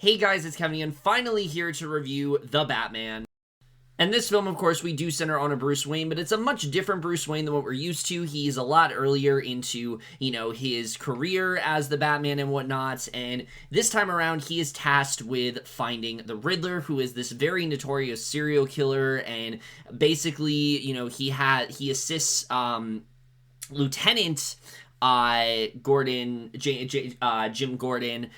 Hey guys, it's Kevin and finally here to review The Batman. And this film, of course, we do center on a Bruce Wayne, but it's a much different Bruce Wayne than what we're used to. He's a lot earlier into, his career as the Batman and whatnot, and this time around, he is tasked with finding the Riddler, who is this very notorious serial killer, and basically, he assists, Lieutenant Jim Gordon,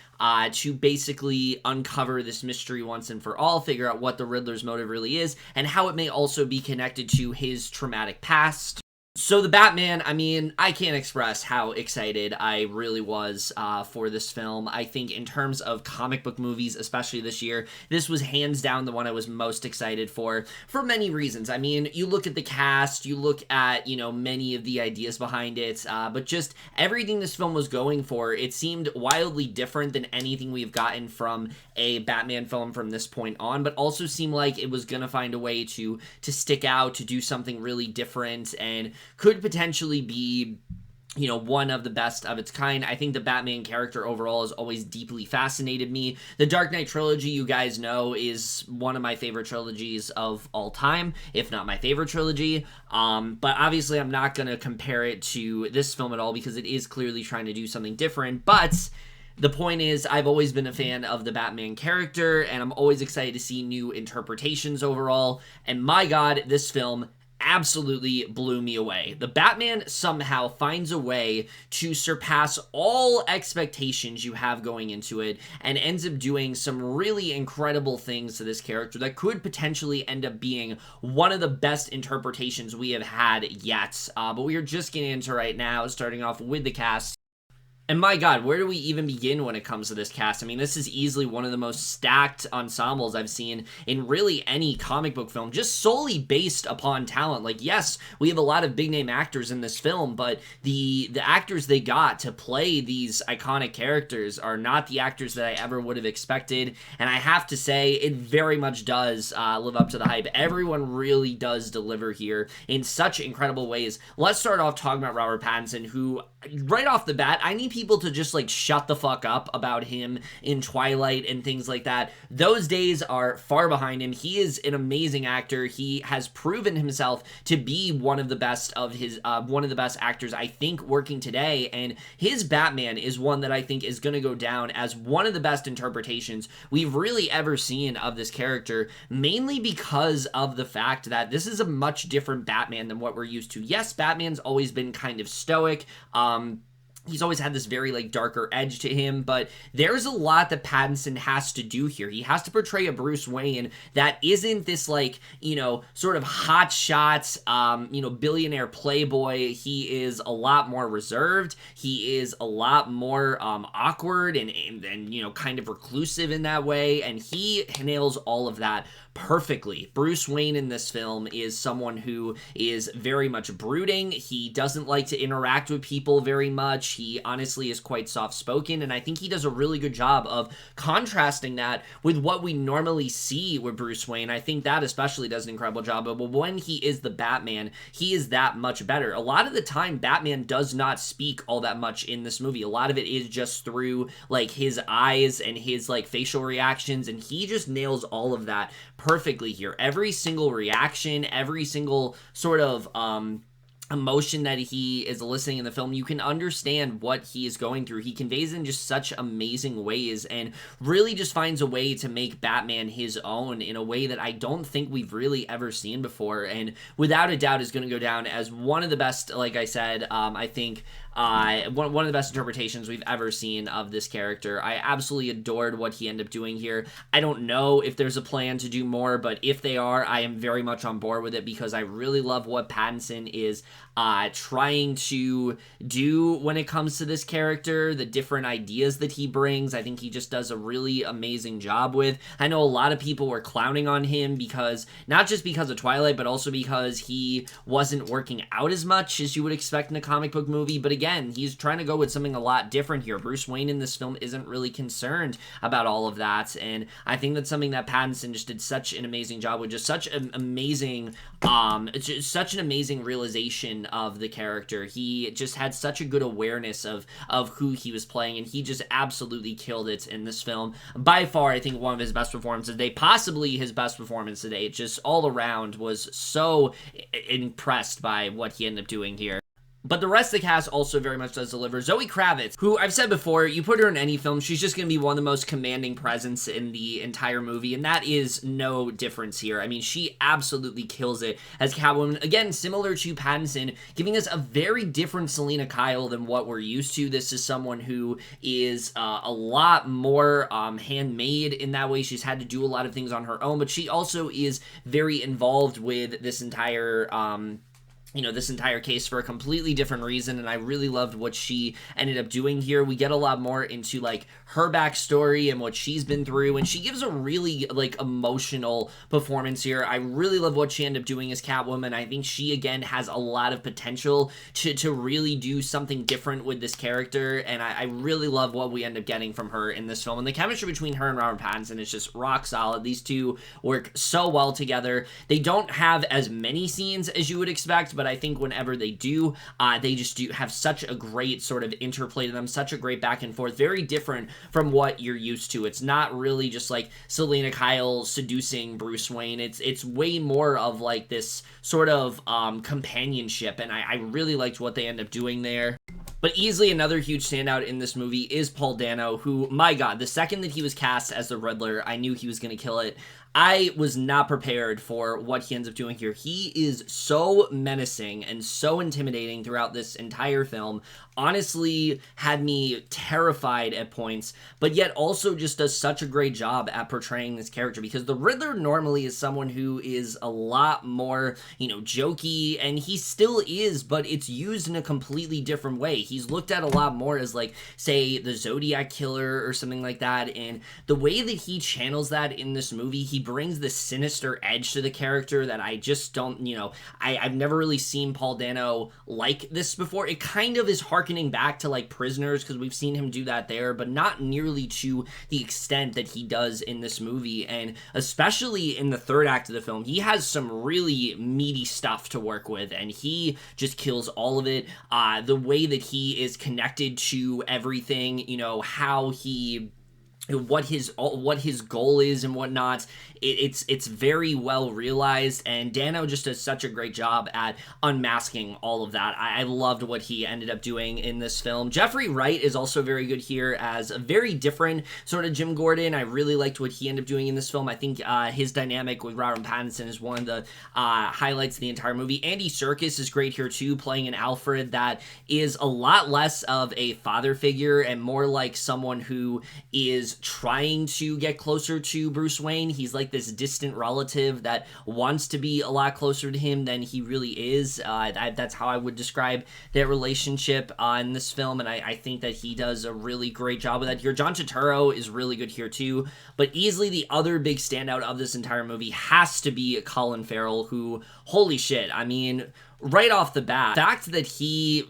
to basically uncover this mystery once and for all, figure out what the Riddler's motive really is, and how it may also be connected to his traumatic past. So the Batman, I can't express how excited I really was for this film. I think in terms of comic book movies, especially this year, this was hands down the one I was most excited for many reasons. You look at the cast, you look at, many of the ideas behind it, but just everything this film was going for, it seemed wildly different than anything we've gotten from a Batman film from this point on, but also seemed like it was gonna find a way to stick out, to do something really different, and could potentially be, one of the best of its kind. I think the Batman character overall has always deeply fascinated me. The Dark Knight trilogy, you guys know, is one of my favorite trilogies of all time, if not my favorite trilogy. But obviously I'm not going to compare it to this film at all because it is clearly trying to do something different. But the point is, I've always been a fan of the Batman character, and I'm always excited to see new interpretations overall. And my God, this film absolutely blew me away. The Batman somehow finds a way to surpass all expectations you have going into it and ends up doing some really incredible things to this character that could potentially end up being one of the best interpretations we have had yet. But we are just getting into right now, starting off with the cast. And my God, where do we even begin when it comes to this cast? This is easily one of the most stacked ensembles I've seen in really any comic book film, just solely based upon talent. Like, yes, we have a lot of big-name actors in this film, but the actors they got to play these iconic characters are not the actors that I ever would have expected, and I have to say, it very much does live up to the hype. Everyone really does deliver here in such incredible ways. Let's start off talking about Robert Pattinson, who, right off the bat, I need people to just shut the fuck up about him in Twilight and things like that. Those days are far behind him. He is an amazing actor. He has proven himself to be one of the best actors I think working today, and his Batman is one that I think is going to go down as one of the best interpretations we've really ever seen of this character, mainly because of the fact that this is a much different Batman than what we're used to. Yes, Batman's always been kind of stoic. He's always had this very, darker edge to him, but there's a lot that Pattinson has to do here. He has to portray a Bruce Wayne that isn't this, sort of hotshot, billionaire playboy. He is a lot more reserved. He is a lot more awkward and kind of reclusive in that way, and he nails all of that perfectly. Bruce Wayne in this film is someone who is very much brooding. He doesn't like to interact with people very much. He honestly is quite soft-spoken, and I think he does a really good job of contrasting that with what we normally see with Bruce Wayne. I think that especially does an incredible job, but when he is the Batman, he is that much better. A lot of the time, Batman does not speak all that much in this movie. A lot of it is just through, his eyes and his, facial reactions, and he just nails all of that perfectly here. Every single reaction, every single sort of emotion that he is eliciting in the film, you can understand what he is going through. He conveys in just such amazing ways and really just finds a way to make Batman his own in a way that I don't think we've really ever seen before, and without a doubt is going to go down as one of the best, like I said, I think one of the best interpretations we've ever seen of this character. I absolutely adored what he ended up doing here. I don't know if there's a plan to do more, but if they are, I am very much on board with it because I really love what Pattinson is trying to do when it comes to this character, the different ideas that he brings. I think he just does a really amazing job with. I know a lot of people were clowning on him because, not just because of Twilight, but also because he wasn't working out as much as you would expect in a comic book movie, but again, he's trying to go with something a lot different here. Bruce Wayne in this film isn't really concerned about all of that, and I think that's something that Pattinson just did such an amazing job with, just such an amazing realization perception of the character. He just had such a good awareness of who he was playing, and he just absolutely killed it in this film. By far, I think one of his best performances today, possibly his best performance today. Just all around was so impressed by what he ended up doing here. But the rest of the cast also very much does deliver. Zoe Kravitz, who I've said before, you put her in any film, she's just going to be one of the most commanding presence in the entire movie, and that is no difference here. I mean, she absolutely kills it as Catwoman. Again, similar to Pattinson, giving us a very different Selina Kyle than what we're used to. This is someone who is a lot more handmade in that way. She's had to do a lot of things on her own, but she also is very involved with this entire this entire case for a completely different reason, and I really loved what she ended up doing here. We get a lot more into, like, her backstory and what she's been through, and she gives a really, like, emotional performance here. I really love what she ended up doing as Catwoman. I think she, again, has a lot of potential to really do something different with this character, and I really love what we end up getting from her in this film, and the chemistry between her and Robert Pattinson is just rock solid. These two work so well together. They don't have as many scenes as you would expect, but I think whenever they do, they just do have such a great sort of interplay to them, such a great back and forth, very different from what you're used to. It's not really just like Selina Kyle seducing Bruce Wayne. It's way more of like this sort of companionship, and I really liked what they end up doing there. But easily another huge standout in this movie is Paul Dano, who, my God, the second that he was cast as the Riddler, I knew he was going to kill it. I was not prepared for what he ends up doing here. He is so menacing and so intimidating throughout this entire film. Honestly, had me terrified at points, but yet also just does such a great job at portraying this character, because the Riddler normally is someone who is a lot more, jokey, and he still is, but it's used in a completely different way. He's looked at a lot more as, like, say, the Zodiac Killer or something like that, and the way that he channels that in this movie, he brings this sinister edge to the character that I just don't, I've never really seen Paul Dano like this before. It kind of is harkening back to, like, Prisoners, because we've seen him do that there, but not nearly to the extent that he does in this movie, and especially in the third act of the film, he has some really meaty stuff to work with, and he just kills all of it. The way that he is connected to everything, how he... what his goal is and whatnot, it's very well realized, and Dano just does such a great job at unmasking all of that. I loved what he ended up doing in this film. Jeffrey Wright is also very good here as a very different sort of Jim Gordon. I really liked what he ended up doing in this film. I think his dynamic with Robert Pattinson is one of the highlights of the entire movie. Andy Serkis is great here too, playing an Alfred that is a lot less of a father figure and more like someone who is trying to get closer to Bruce Wayne. He's like this distant relative that wants to be a lot closer to him than he really is. That's how I would describe their relationship in this film, and I think that he does a really great job with that here. John Turturro is really good here too, but easily the other big standout of this entire movie has to be Colin Farrell, who, holy shit, I mean, right off the bat, the fact that he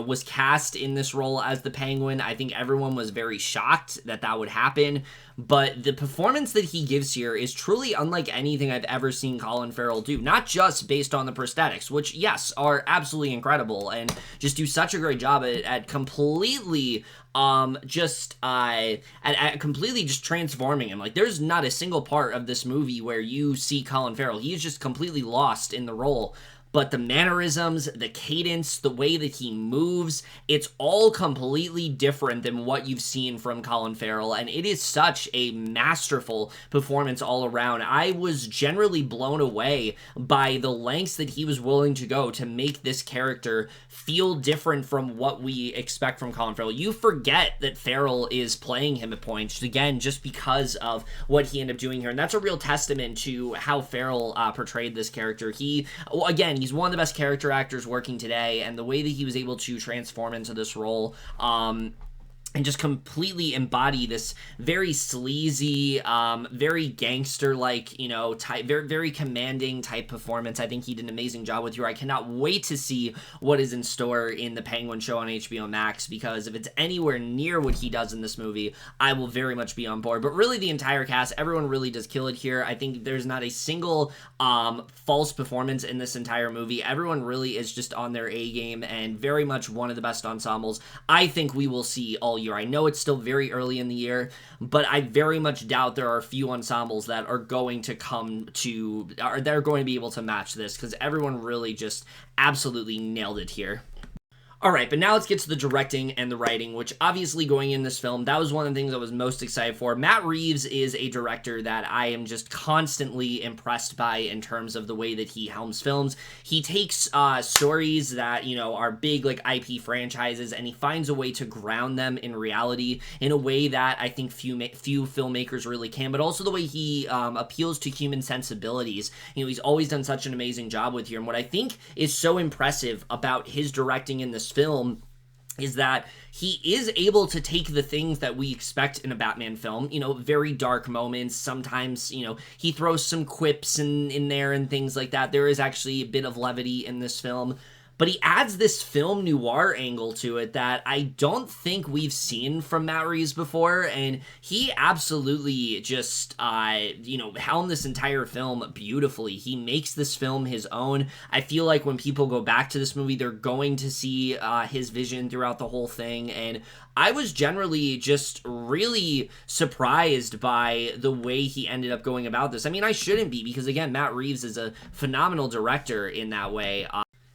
was cast in this role as the Penguin, I think everyone was very shocked that that would happen, but the performance that he gives here is truly unlike anything I've ever seen Colin Farrell do, not just based on the prosthetics, which, yes, are absolutely incredible, and just do such a great job at completely completely just transforming him. Like, there's not a single part of this movie where you see Colin Farrell. He's just completely lost in the role. But the mannerisms, the cadence, the way that he moves, it's all completely different than what you've seen from Colin Farrell, and it is such a masterful performance all around. I was generally blown away by the lengths that he was willing to go to make this character feel different from what we expect from Colin Farrell. You forget that Farrell is playing him at points, again, just because of what he ended up doing here, and that's a real testament to how Farrell portrayed this character. He's one of the best character actors working today, and the way that he was able to transform into this role, and just completely embody this very sleazy, very gangster-like, type, very, very commanding type performance. I think he did an amazing job with here. I cannot wait to see what is in store in the Penguin show on HBO Max, because if it's anywhere near what he does in this movie, I will very much be on board. But really, the entire cast, everyone really does kill it here. I think there's not a single false performance in this entire movie. Everyone really is just on their A game, and very much one of the best ensembles I think we will see all year. I know it's still very early in the year, but I very much doubt there are a few ensembles that are going to they're going to be able to match this, because everyone really just absolutely nailed it here. Alright, but now let's get to the directing and the writing, which obviously going in this film, that was one of the things I was most excited for. Matt Reeves is a director that I am just constantly impressed by in terms of the way that he helms films. He takes stories that, are big, like, IP franchises, and he finds a way to ground them in reality in a way that I think few filmmakers really can, but also the way he appeals to human sensibilities. He's always done such an amazing job with here, and what I think is so impressive about his directing in this film is that he is able to take the things that we expect in a Batman film, very dark moments. Sometimes, he throws some quips in there and things like that. There is actually a bit of levity in this film, but he adds this film noir angle to it that I don't think we've seen from Matt Reeves before, and he absolutely just, helmed this entire film beautifully. He makes this film his own. I feel like when people go back to this movie, they're going to see his vision throughout the whole thing, and I was generally just really surprised by the way he ended up going about this. I mean, I shouldn't be, because again, Matt Reeves is a phenomenal director in that way.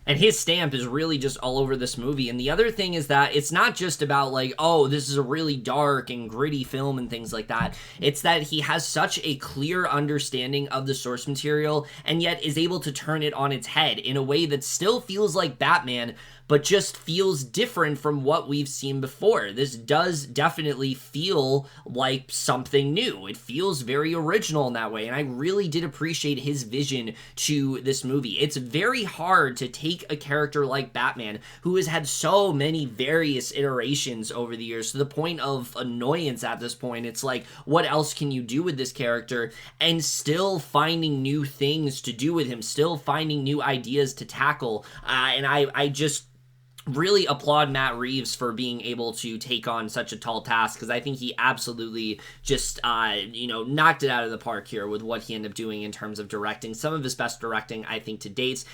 And his stamp is really just all over this movie. And the other thing is that it's not just about like, oh, this is a really dark and gritty film and things like that. It's that he has such a clear understanding of the source material and yet is able to turn it on its head in a way that still feels like Batman, but just feels different from what we've seen before. This does definitely feel like something new. It feels very original in that way, and I really did appreciate his vision to this movie. It's very hard to take a character like Batman, who has had so many various iterations over the years, to the point of annoyance at this point. It's like, what else can you do with this character? And still finding new things to do with him, still finding new ideas to tackle, and I just really applaud Matt Reeves for being able to take on such a tall task, because I think he absolutely just, knocked it out of the park here with what he ended up doing in terms of directing. Some of his best directing, I think, to date.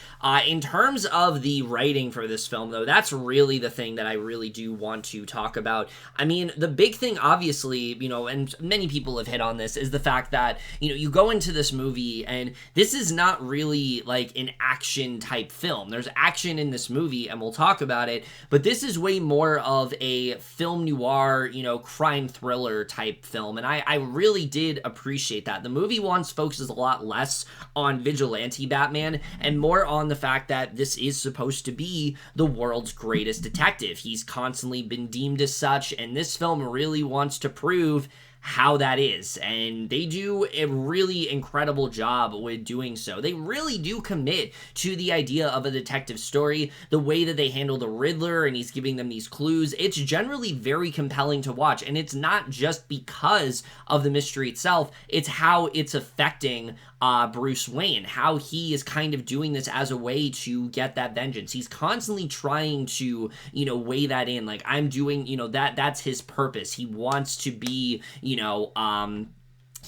In terms of the writing for this film, though, that's really the thing that I really do want to talk about. I mean, the big thing, obviously, and many people have hit on this, is the fact that, you go into this movie, and this is not really, like, an action-type film. There's action in this movie, and we'll talk about it, but this is way more of a film noir, crime thriller type film, and I really did appreciate that. The movie focuses a lot less on vigilante Batman and more on the fact that this is supposed to be the world's greatest detective. He's constantly been deemed as such, and this film really wants to prove how that is, and they do a really incredible job with doing so. They really do commit to the idea of a detective story, the way that they handle the Riddler, and he's giving them these clues. It's generally very compelling to watch, and it's not just because of the mystery itself, it's how it's affecting Bruce Wayne, how he is kind of doing this as a way to get that vengeance. He's constantly trying to, weigh that in, like, I'm doing, that's his purpose. He wants to be,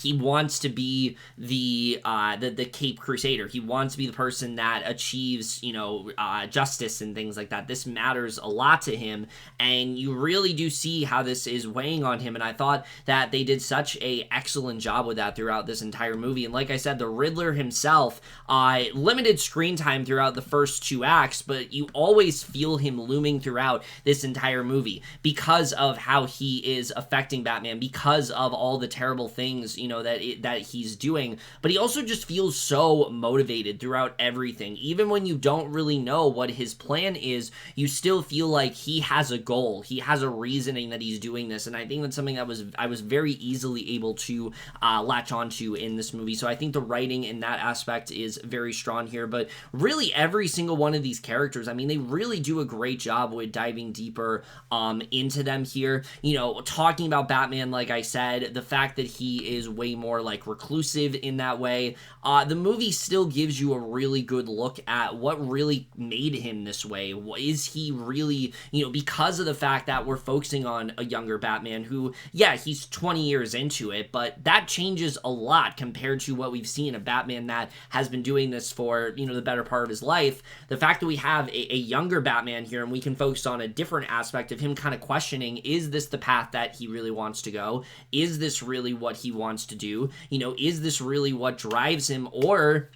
he wants to be the Cape Crusader. He wants to be the person that achieves, justice and things like that. This matters a lot to him, and you really do see how this is weighing on him, and I thought that they did such a excellent job with that throughout this entire movie. And like I said, the Riddler himself, limited screen time throughout the first two acts, but you always feel him looming throughout this entire movie because of how he is affecting Batman, because of all the terrible things, that he's doing, but he also just feels so motivated throughout everything. Even when you don't really know what his plan is, you still feel like he has a goal, he has a reasoning that he's doing this, and I think that's something that I was very easily able to latch onto in this movie. So I think the writing in that aspect is very strong here, but really every single one of these characters, I mean, they really do a great job with diving deeper into them here. Talking about Batman, like I said, the fact that he is way more like reclusive in that way, the movie still gives you a really good look at what really made him this way. Is he really, because of the fact that we're focusing on a younger Batman who, yeah, he's 20 years into it, but that changes a lot compared to what we've seen, a Batman that has been doing this for, the better part of his life. The fact that we have a younger Batman here, and we can focus on a different aspect of him kind of questioning, is this the path that he really wants to go? Is this really what he wants to do? Is this really what drives him, or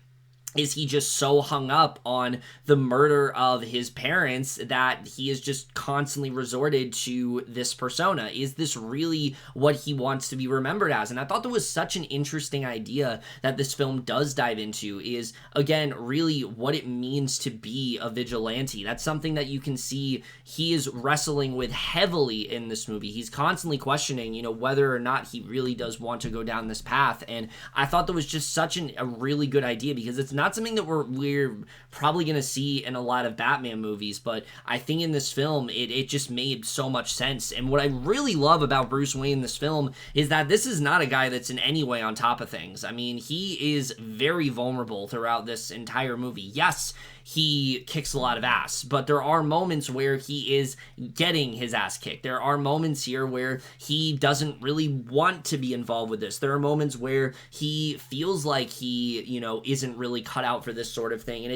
is he just so hung up on the murder of his parents that he is just constantly resorted to this persona? Is this really what he wants to be remembered as? And I thought that was such an interesting idea that this film does dive into, is, again, really what it means to be a vigilante. That's something that you can see he is wrestling with heavily in this movie. He's constantly questioning, whether or not he really does want to go down this path. And I thought that was just such a really good idea, because it's not something that we're probably going to see in a lot of Batman movies, but I think in this film, it just made so much sense. And what I really love about Bruce Wayne in this film is that this is not a guy that's in any way on top of things. I mean, he is very vulnerable throughout this entire movie. Yes, he kicks a lot of ass, but there are moments where he is getting his ass kicked. There are moments here where he doesn't really want to be involved with this. There are moments where he feels like he, isn't really cut out for this sort of thing. And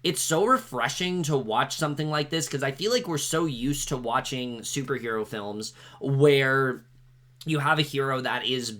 it's so refreshing to watch something like this, because I feel like we're so used to watching superhero films where you have a hero that is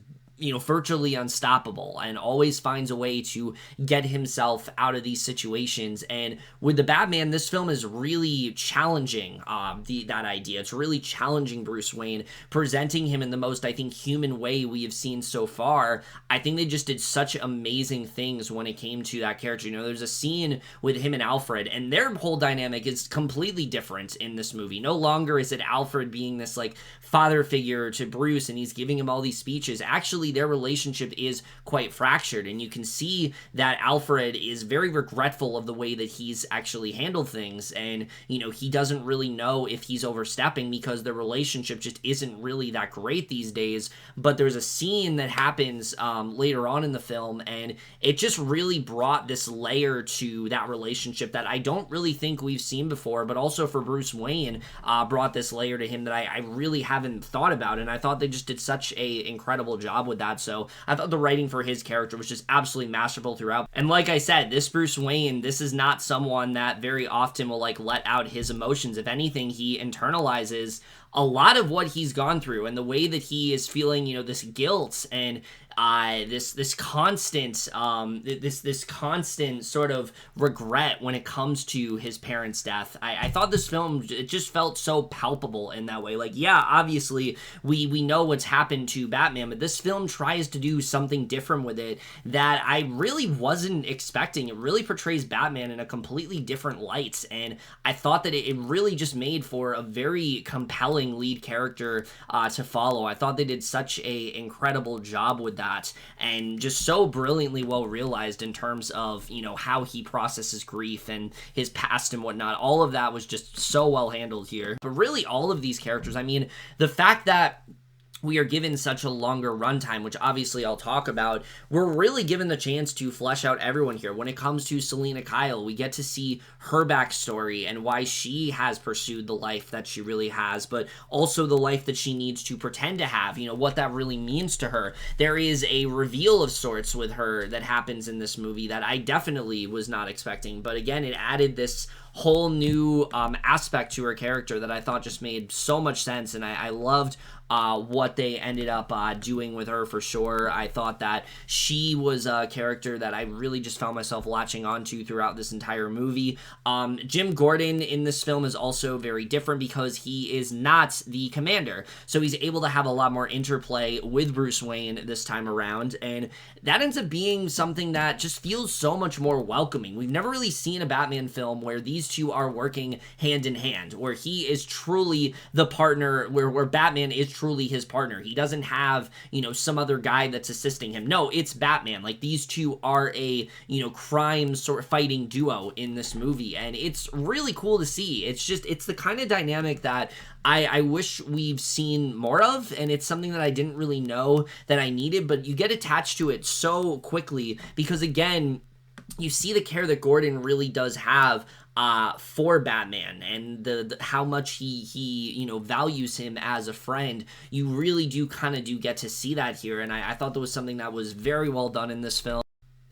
virtually unstoppable and always finds a way to get himself out of these situations. And with the Batman, this film is really challenging that idea. It's really challenging Bruce Wayne, presenting him in the most, I think, human way we have seen so far. I think they just did such amazing things when it came to that character. There's a scene with him and Alfred, and their whole dynamic is completely different in this movie. No longer is it Alfred being this like father figure to Bruce and he's giving him all these speeches. Actually, their relationship is quite fractured, and you can see that Alfred is very regretful of the way that he's actually handled things, and he doesn't really know if he's overstepping, because their relationship just isn't really that great these days. But there's a scene that happens later on in the film, and it just really brought this layer to that relationship that I don't really think we've seen before, but also for Bruce Wayne brought this layer to him that I really haven't thought about, and I thought they just did such a incredible job with that. So I thought the writing for his character was just absolutely masterful throughout. And like I said, this Bruce Wayne, this is not someone that very often will let out his emotions. If anything, he internalizes a lot of what he's gone through, and the way that he is feeling, this guilt and this constant sort of regret when it comes to his parents' death. I thought this film, it just felt so palpable in that way. Yeah, obviously we know what's happened to Batman, but this film tries to do something different with it that I really wasn't expecting. It really portrays Batman in a completely different light, and I thought that it really just made for a very compelling lead character to follow. I thought they did such a incredible job with that, and just so brilliantly well realized in terms of how he processes grief and his past and whatnot. All of that was just so well handled here. But really, all of these characters, I mean, the fact that we are given such a longer runtime, which obviously I'll talk about, we're really given the chance to flesh out everyone here. When it comes to Selina Kyle, we get to see her backstory and why she has pursued the life that she really has, but also the life that she needs to pretend to have, what that really means to her. There is a reveal of sorts with her that happens in this movie that I definitely was not expecting, but again, it added this whole new aspect to her character that I thought just made so much sense, and I loved what they ended up doing with her for sure. I thought that she was a character that I really just found myself latching onto throughout this entire movie. Jim Gordon in this film is also very different because he is not the commander, so he's able to have a lot more interplay with Bruce Wayne this time around, and that ends up being something that just feels so much more welcoming. We've never really seen a Batman film where these two are working hand in hand, where he is truly the partner, where Batman is truly his partner. He doesn't have, some other guy that's assisting him. No, it's Batman. Like, these two are a, crime sort of fighting duo in this movie, and it's really cool to see. It's the kind of dynamic that I wish we've seen more of, and it's something that I didn't really know that I needed, but you get attached to it so quickly because, again, you see the care that Gordon really does have for Batman, and the how much he values him as a friend. You really do get to see that here, and I thought that was something that was very well done in this film.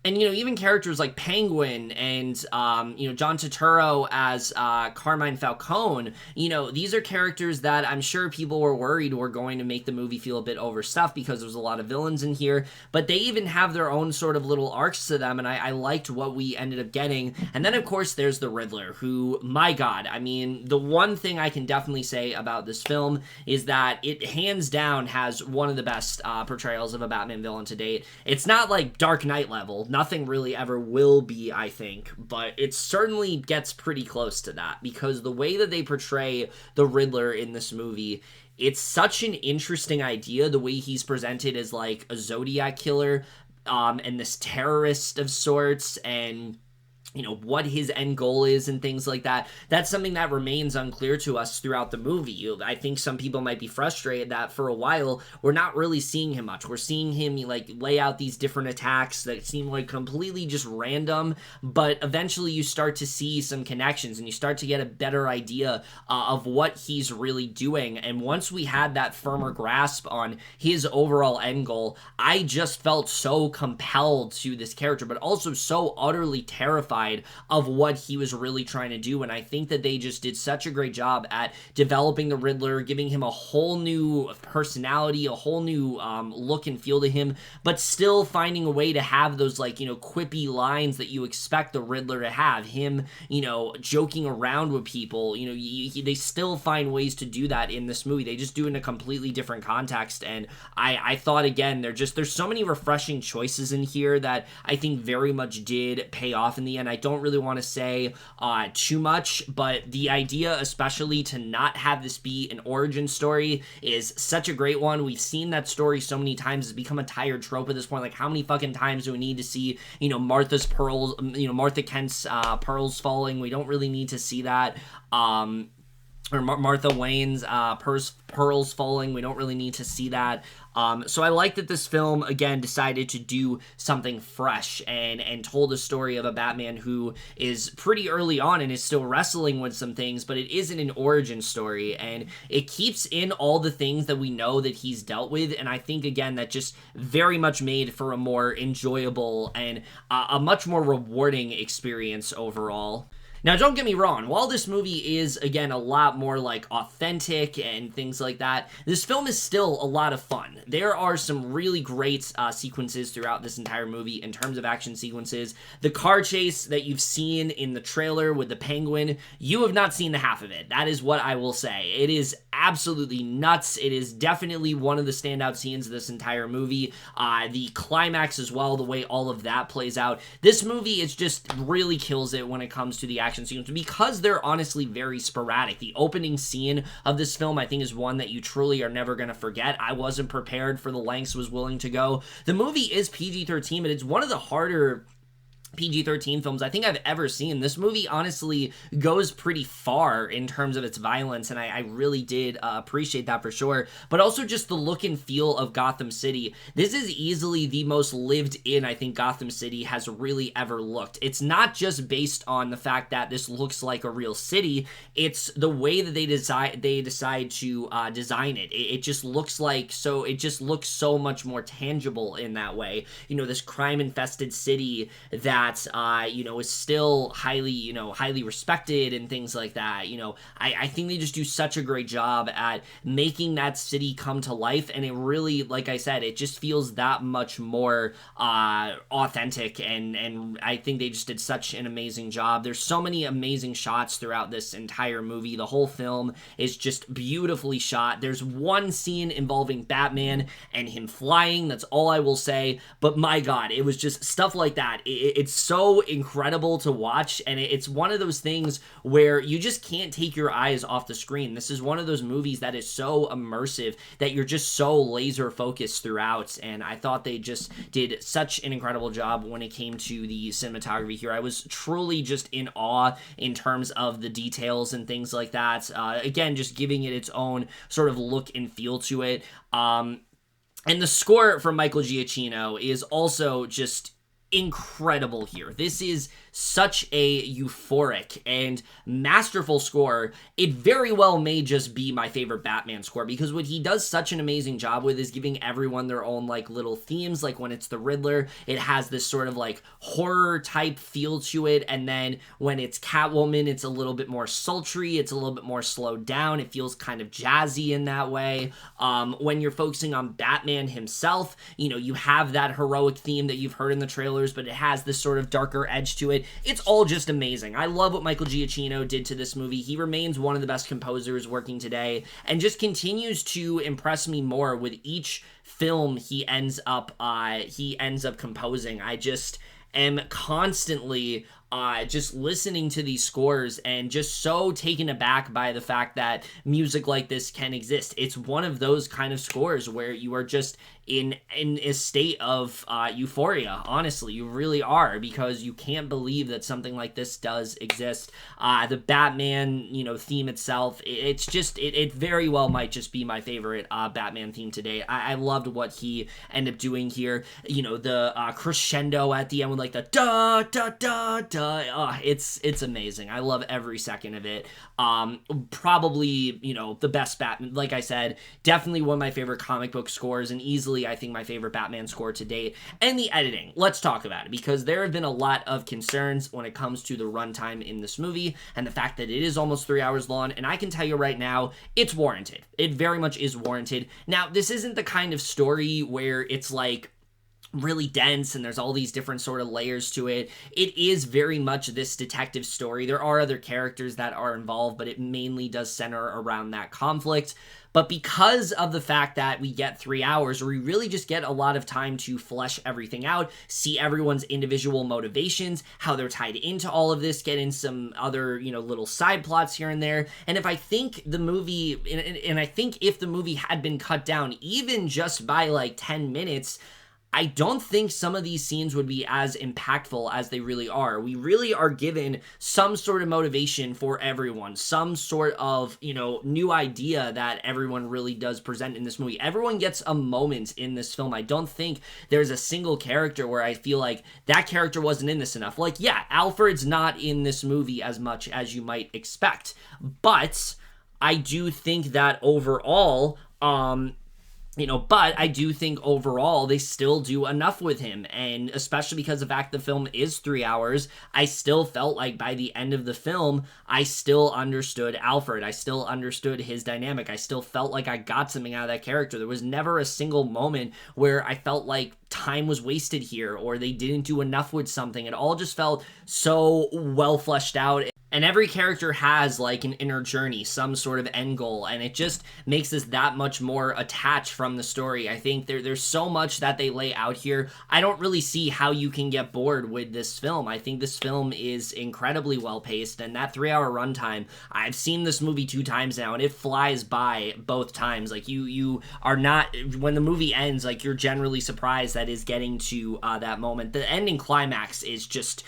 And, even characters like Penguin and, John Turturro as Carmine Falcone, these are characters that I'm sure people were worried were going to make the movie feel a bit overstuffed because there's a lot of villains in here, but they even have their own sort of little arcs to them, and I liked what we ended up getting. And then, of course, there's the Riddler, who, my God, I mean, the one thing I can definitely say about this film is that it hands down has one of the best portrayals of a Batman villain to date. It's not like Dark Knight level. Nothing really ever will be, I think, but it certainly gets pretty close to that because the way that they portray the Riddler in this movie, it's such an interesting idea, the way he's presented as like a Zodiac killer, and this terrorist of sorts, and what his end goal is and things like that. That's something that remains unclear to us throughout the movie. I think some people might be frustrated that for a while we're not really seeing him much. We're seeing him lay out these different attacks that seem like completely just random, but eventually you start to see some connections and you start to get a better idea of what he's really doing. And once we had that firmer grasp on his overall end goal, I just felt so compelled to this character, but also so utterly terrified of what he was really trying to do. And I think that they just did such a great job at developing the Riddler, giving him a whole new personality, a whole new look and feel to him, but still finding a way to have those quippy lines that you expect the Riddler to have. Him, joking around with people. They still find ways to do that in this movie. They just do it in a completely different context. And I thought, again, there's so many refreshing choices in here that I think very much did pay off in the end. I don't really want to say too much, but the idea, especially to not have this be an origin story, is such a great one. We've seen that story so many times. It's become a tired trope at this point. Like, how many fucking times do we need to see, Martha Kent's pearls falling? We don't really need to see that. Or Martha Wayne's pearls falling. We don't really need to see that. So I like that this film, again, decided to do something fresh and told a story of a Batman who is pretty early on and is still wrestling with some things, but it isn't an origin story, and it keeps in all the things that we know that he's dealt with, and I think, again, that just very much made for a more enjoyable and a much more rewarding experience overall. Now, don't get me wrong, while this movie is, again, a lot more, authentic and things like that, this film is still a lot of fun. There are some really great sequences throughout this entire movie in terms of action sequences. The car chase that you've seen in the trailer with the Penguin, you have not seen the half of it. That is what I will say. It is absolutely nuts. It is definitely one of the standout scenes of this entire movie. The climax as well, the way all of that plays out. This movie is just really kills it when it comes to the action sequence because they're honestly very sporadic. The opening scene of this film, I think, is one that you truly are never going to forget. I wasn't prepared for the lengths was willing to go. The movie is PG-13, but it's one of the harder PG-13 films I think I've ever seen. This movie honestly goes pretty far in terms of its violence, and I really did appreciate that for sure, but also just the look and feel of Gotham City. This is easily the most lived in I think Gotham City has really ever looked. It's not just based on the fact that this looks like a real city, it's the way that they decide to design it. It just looks so much more tangible in that way. This crime-infested city that that, is still highly respected and things like that. I think they just do such a great job at making that city come to life, and it really, like I said, it just feels that much more authentic, and I think they just did such an amazing job. There's so many amazing shots throughout this entire movie. The whole film is just beautifully shot. There's one scene involving Batman and him flying, that's all I will say, but my god, it was just stuff like that. It's so incredible to watch, and it's one of those things where you just can't take your eyes off the screen. This is one of those movies that is so immersive that you're just so laser focused throughout, and I thought they just did such an incredible job when it came to the cinematography here. I was truly just in awe in terms of the details and things like that. Again, just giving it its own sort of look and feel to it. And the score from Michael Giacchino is also just incredible here. This is such a euphoric and masterful score. It very well may just be my favorite Batman score, because what he does such an amazing job with is giving everyone their own like little themes. Like when it's the Riddler, it has this sort of like horror type feel to it, and then when it's Catwoman, it's a little bit more sultry, it's a little bit more slowed down, it feels kind of jazzy in that way. When you're focusing on Batman himself, you have that heroic theme that you've heard in the trailers, but it has this sort of darker edge to it. It's all just amazing. I love what Michael Giacchino did to this movie. He remains one of the best composers working today, and just continues to impress me more with each film he ends up composing. I just am constantly just listening to these scores and just so taken aback by the fact that music like this can exist. It's one of those kind of scores where you are just in a state of euphoria. Honestly, you really are, because you can't believe that something like this does exist. The Batman, theme itself, it's just, it very well might just be my favorite Batman theme today. I loved what he ended up doing here. The crescendo at the end with like the da da da da. It's amazing. I love every second of it. Probably, the best Batman, like I said, definitely one of my favorite comic book scores, and easily I think my favorite Batman score to date. And the editing, let's talk about it, because there have been a lot of concerns when it comes to the runtime in this movie, and the fact that it is almost 3 hours long, and I can tell you right now, it's warranted. It very much is warranted. Now, this isn't the kind of story where it's like really dense and there's all these different sort of layers to it. It is very much this detective story. There are other characters that are involved, but it mainly does center around that conflict. But because of the fact that we get 3 hours, we really just get a lot of time to flesh everything out, see everyone's individual motivations, how they're tied into all of this, get in some other, little side plots here and there. And if I think the movie, and I think if the movie had been cut down even just by like 10 minutes, I don't think some of these scenes would be as impactful as they really are. We really are given some sort of motivation for everyone, some sort of, new idea that everyone really does present in this movie. Everyone gets a moment in this film. I don't think there's a single character where I feel like that character wasn't in this enough. Like, yeah, Alfred's not in this movie as much as you might expect, but I do think that overall, but I do think overall they still do enough with him, and especially because the fact the film is 3 hours, I still felt like by the end of the film, I still understood Alfred. I still understood his dynamic. I still felt like I got something out of that character. There was never a single moment where I felt like time was wasted here or they didn't do enough with something. It all just felt so well fleshed out. And every character has like an inner journey, some sort of end goal, and it just makes us that much more attached from the story. I think there's so much that they lay out here. I don't really see how you can get bored with this film. I think this film is incredibly well paced, and that 3 hour runtime, I've seen this movie 2 times now, and it flies by both times. Like you are not, when the movie ends, like you're generally surprised that is getting to that moment. The ending climax is just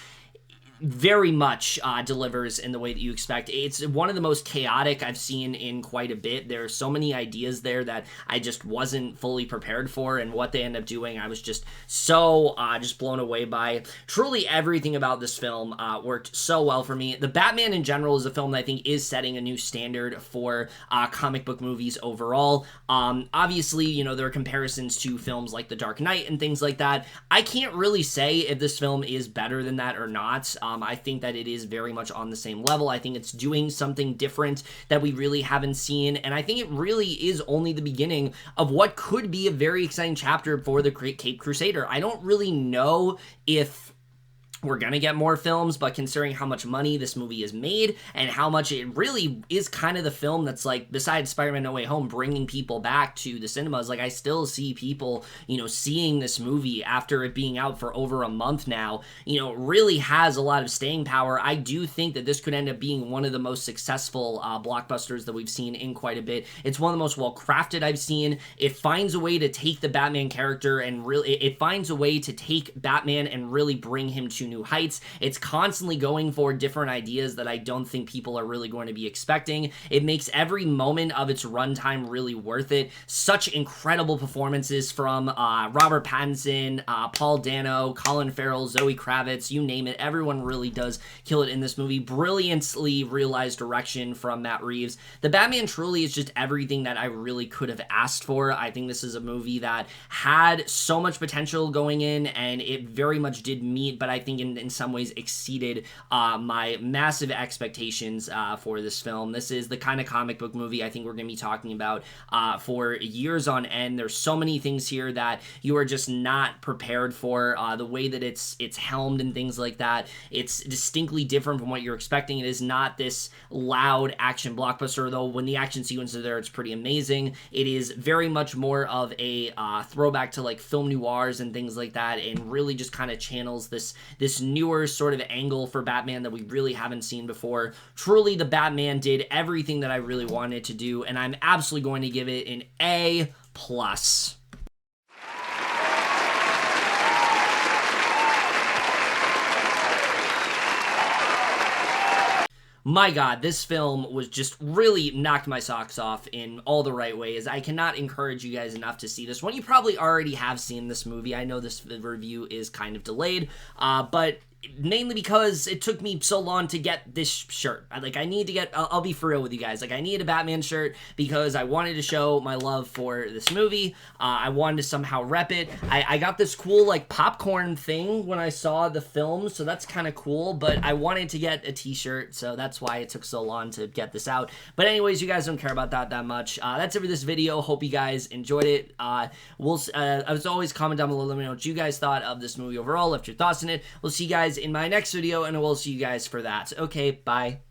very much delivers in the way that you expect. It's one of the most chaotic I've seen in quite a bit. There are so many ideas there that I just wasn't fully prepared for, and what they end up doing, I was just so just blown away by. Truly everything about this film worked so well for me. The Batman in general is a film that I think is setting a new standard for comic book movies overall. Obviously, you know, there are comparisons to films like The Dark Knight and things like that. I can't really say if this film is better than that or not. I think that it is very much on the same level. I think it's doing something different that we really haven't seen, and I think it really is only the beginning of what could be a very exciting chapter for the Caped Crusader. I don't really know if we're gonna get more films, but considering how much money this movie has made and how much it really is kind of the film that's, like, besides Spider-Man No Way Home, bringing people back to the cinemas, like, I still see people, you know, seeing this movie after it being out for over a month now, you know, really has a lot of staying power. I do think that this could end up being one of the most successful blockbusters that we've seen in quite a bit. It's one of the most well-crafted I've seen. It finds a way to take the Batman character and really, it finds a way to take Batman and really bring him to new heights. It's constantly going for different ideas that I don't think people are really going to be expecting. It makes every moment of its runtime really worth it. Such incredible performances from Robert Pattinson, Paul Dano, Colin Farrell, Zoe Kravitz, you name it. Everyone really does kill it in this movie. Brilliantly realized direction from Matt Reeves. The Batman truly is just everything that I really could have asked for. I think this is a movie that had so much potential going in, and it very much did meet, but I think in some ways exceeded my massive expectations for this film. This is the kind of comic book movie I think we're going to be talking about for years on end. There's so many things here that you are just not prepared for. The way that it's helmed and things like that, it's distinctly different from what you're expecting. It is not this loud action blockbuster, though when the action sequences are there, it's pretty amazing. It is very much more of a throwback to like film noirs and things like that, and really just kind of channels this newer sort of angle for Batman that we really haven't seen before. Truly, the Batman did everything that I really wanted to do, and I'm absolutely going to give it an A+. My God, this film was just really knocked my socks off in all the right ways. I cannot encourage you guys enough to see this one. You probably already have seen this movie. I know this review is kind of delayed, but mainly because it took me so long to get this shirt. I need to get, I'll be for real with you guys, like, I need a Batman shirt because I wanted to show my love for this movie. I wanted to somehow rep it. I got this cool, like, popcorn thing when I saw the film, so that's kind of cool, but I wanted to get a t-shirt, so that's why it took so long to get this out. But anyways, you guys don't care about that much. That's it for this video. Hope you guys enjoyed it. As always, comment down below, let me know what you guys thought of this movie overall, left your thoughts in it. We'll see you guys in my next video, and I will see you guys for that. Okay, bye.